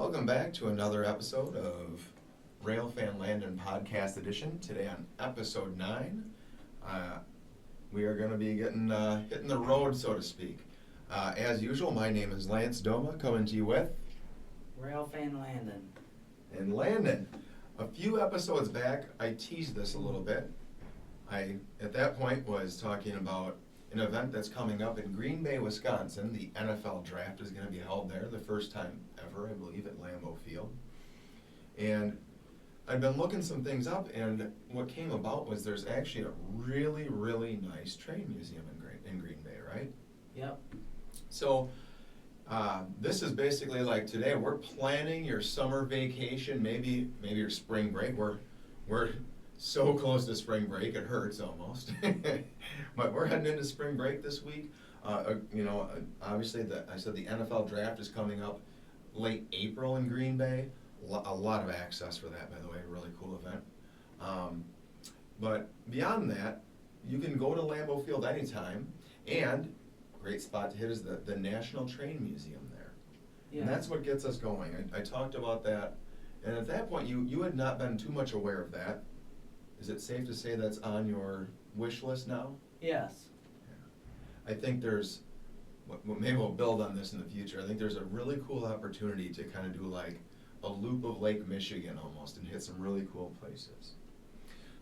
Welcome back to another episode of Railfan Landon Podcast Edition. Today on episode 9, we are going to be hitting the road, so to speak. As usual, my name is Lance Doma, coming to you with Railfan Landon. And Landon. A few episodes back, I teased this a little bit. I, at that point, was talking about an event that's coming up in Green Bay, Wisconsin. The NFL draft is going to be held there, the first time ever, I believe, at Lambeau Field. And I've been looking some things up, and what came about was there's actually a really, really nice train museum in Green Bay, right? Yep. So this is basically like today, we're planning your summer vacation, maybe your spring break. We're so close to spring break, it hurts almost. But we're heading into spring break this week. Obviously, I said the NFL draft is coming up late April in Green Bay. A lot of access for that, by the way, a really cool event. But beyond that, you can go to Lambeau Field anytime, and great spot to hit is the National Train Museum there. Yeah. And that's what gets us going. I talked about that, and at that point, you had not been too much aware of that. Is it safe to say that's on your wish list now? Yes. Yeah. I think there's, maybe we'll build on this in the future, I think there's a really cool opportunity to kind of do like a loop of Lake Michigan almost and hit some really cool places.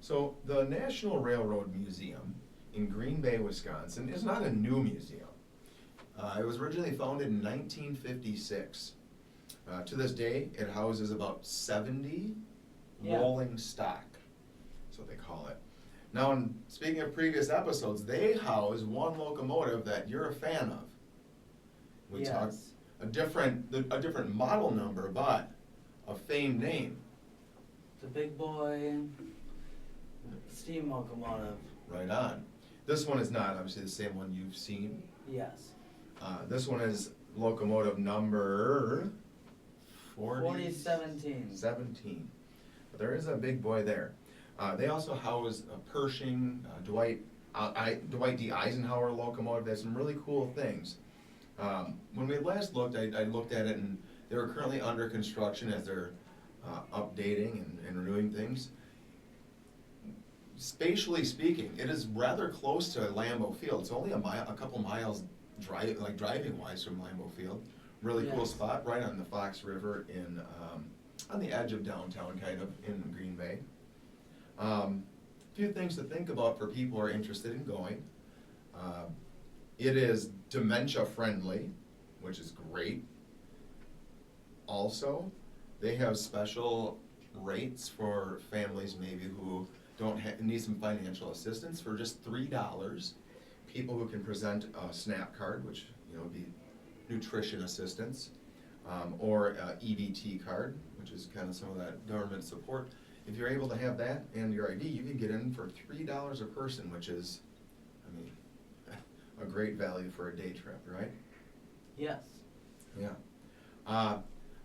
So the National Railroad Museum in Green Bay, Wisconsin is not a new museum. It was originally founded in 1956. To this day, it houses about 70 rolling stock. That's what they call it. Now, speaking of previous episodes, they house one locomotive that you're a fan of. We talked a different model number, but a famed name. The big boy steam locomotive. Right on. This one is not obviously the same one you've seen. Yes. This one is locomotive number 4017. 17. But there is a big boy there. They also house a Pershing, Dwight D. Eisenhower locomotive. They have some really cool things. When we last looked, I looked at it, and they were currently under construction as they're updating and renewing things. Spatially speaking, it is rather close to Lambeau Field. It's only a couple miles driving-wise from Lambeau Field. Really cool spot, right on the Fox River on the edge of downtown, kind of, in Green Bay. A few things to think about for people who are interested in going. It is dementia-friendly, which is great. Also, they have special rates for families maybe who need some financial assistance for just $3. People who can present a SNAP card, which would be nutrition assistance, or a EBT card, which is kind of some of that government support. If you're able to have that and your ID, you can get in for $3 a person, which is, a great value for a day trip, right? Yes. Yeah.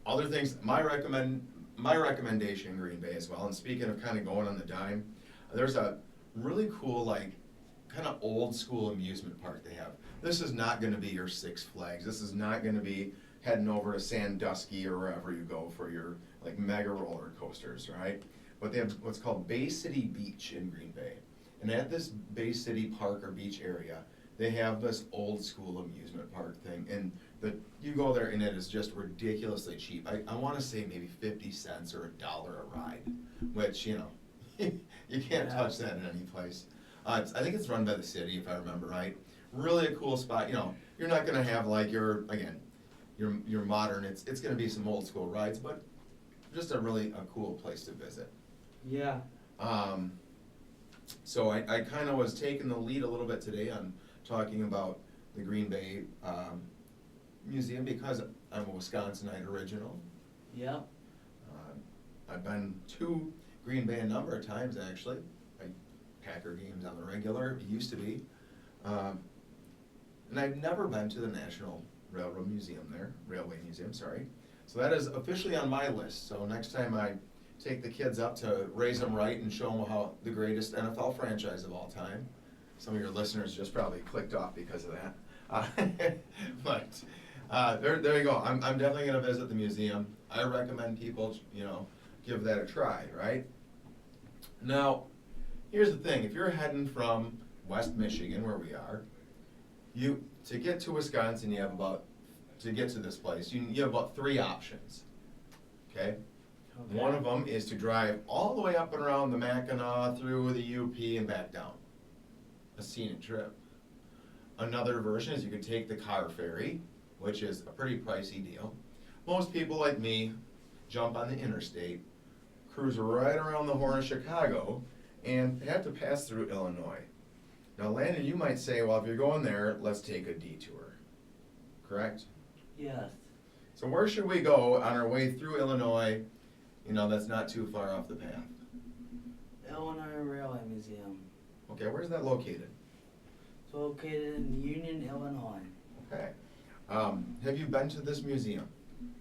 Other things, my recommendation in Green Bay as well, and speaking of kind of going on the dime, there's a really cool, kind of old school amusement park they have. This is not going to be your Six Flags. This is not going to be heading over to Sandusky or wherever you go for your mega roller coasters, right? But they have what's called Bay City Beach in Green Bay. And at this Bay City park or beach area, they have this old school amusement park thing. And you go there and it is just ridiculously cheap. I want to say maybe 50 cents or $1 a ride, which, you can't touch that in any place. I think it's run by the city, if I remember right. Really a cool spot. You're not going to have your modern, it's going to be some old school rides, but just a cool place to visit. Yeah. So I kind of was taking the lead a little bit today on talking about the Green Bay Museum because I'm a Wisconsinite original. Yeah. I've been to Green Bay a number of times, actually. Packer games on the regular, it used to be. And I've never been to the National Railway Museum, sorry. So that is officially on my list. So next time I take the kids up to raise them right and show them how the greatest NFL franchise of all time. Some of your listeners just probably clicked off because of that. But There you go. I'm definitely gonna visit the museum. I recommend people, give that a try, right? Now, here's the thing. If you're heading from West Michigan, where we are, to get to Wisconsin, to get to this place, you have about 3 options, okay? Okay. One of them is to drive all the way up and around the Mackinac, through the UP and back down. A scenic trip. Another version is you could take the car ferry, which is a pretty pricey deal. Most people like me jump on the interstate, cruise right around the Horn of Chicago, and have to pass through Illinois. Now, Landon, you might say, well, if you're going there, let's take a detour, correct? Yes. So where should we go on our way through Illinois, that's not too far off the path? Illinois Railway Museum. Okay, where's that located? It's located in Union, Illinois. Okay. Have you been to this museum?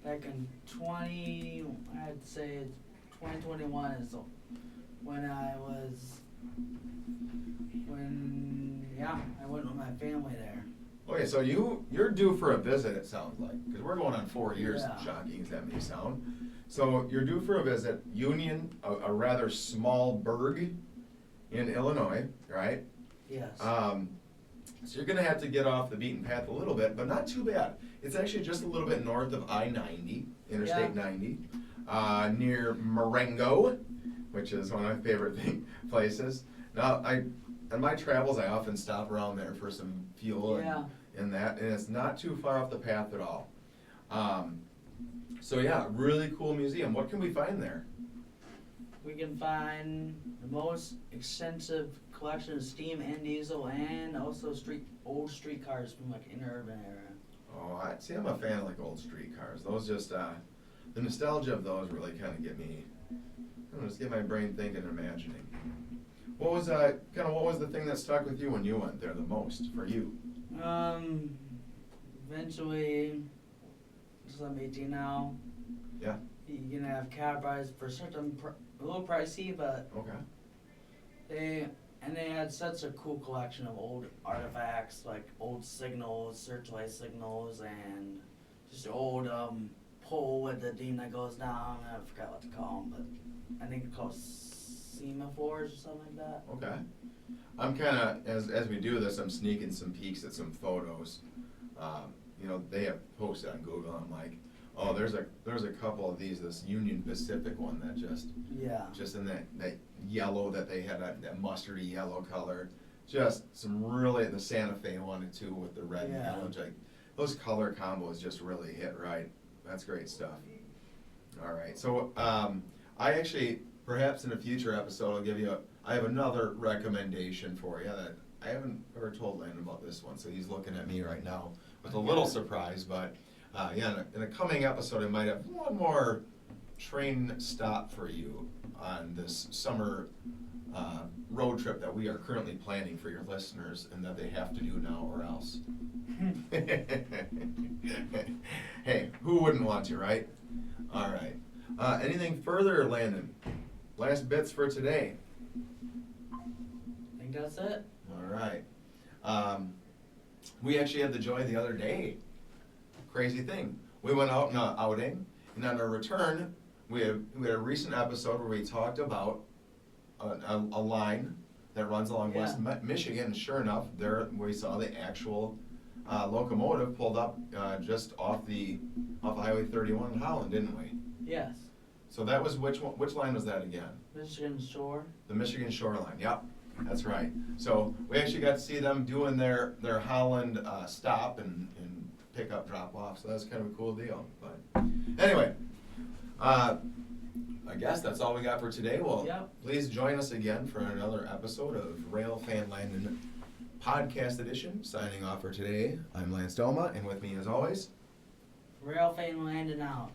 Back in I'd say 2021 is when I went with my family there. Okay, so you're due for a visit, it sounds like, because we're going on 4 years, Yeah. shocking as that may sound. So you're due for a visit. Union, a rather small burg in Illinois, right? Yes. So you're gonna have to get off the beaten path a little bit, but not too bad. It's actually just a little bit north of I-90, Interstate Yeah. 90, near Marengo, which is one of my favorite places. Now, on my travels, I often stop around there for some fuel Yeah. and it's not too far off the path at all. So yeah, really cool museum. What can we find there? We can find the most extensive collection of steam and diesel, and also old streetcars from like interurban era. Oh, I'm a fan of like old streetcars. Those just, the nostalgia of those really kind of get me, just get my brain thinking and imagining. What was the thing that stuck with you when you went there the most for you? Eventually, since I'm 18 now, Yeah. you can have cab rides for certain a little pricey, but Okay. they had such a cool collection of old artifacts, like old signals, searchlight signals, and just an old pole with the beam that goes down. I forgot what to call them, but I think it's called semaphores or something like that. Okay. I'm kind of, as we do this, I'm sneaking some peeks at some photos. They have posted on Google. I'm like, oh, there's a couple of these. This Union Pacific one that just in that yellow that they had, that mustardy yellow color. Just some really, the Santa Fe one too with the red and Yeah. yellow. Those color combos just really hit right. That's great stuff. All right. So I actually, perhaps in a future episode, I have another recommendation for you that I haven't ever told Landon about this one, so he's looking at me right now with a little surprise, but in a coming episode I might have one more train stop for you on this summer road trip that we are currently planning for your listeners and that they have to do now or else. Hey, who wouldn't want to, right? All right. Anything further, Landon? Last bits for today. I think that's it. All right. We actually had the joy the other day. Crazy thing. We went out on an outing, and on our return, we had a recent episode where we talked about a line that runs along West Michigan. And sure enough, there we saw the actual locomotive pulled up just off Highway 31 in Holland, didn't we? Yes. So that was which line was that again? Michigan Shore. The Michigan Shoreline, yep, that's right. So we actually got to see them doing their Holland stop and pick up, drop off, so that's kind of a cool deal. But anyway, I guess that's all we got for today. Well, Please join us again for another episode of Railfan Landon Podcast Edition. Signing off for today, I'm Lance Doma, and with me as always, Railfan Landon out.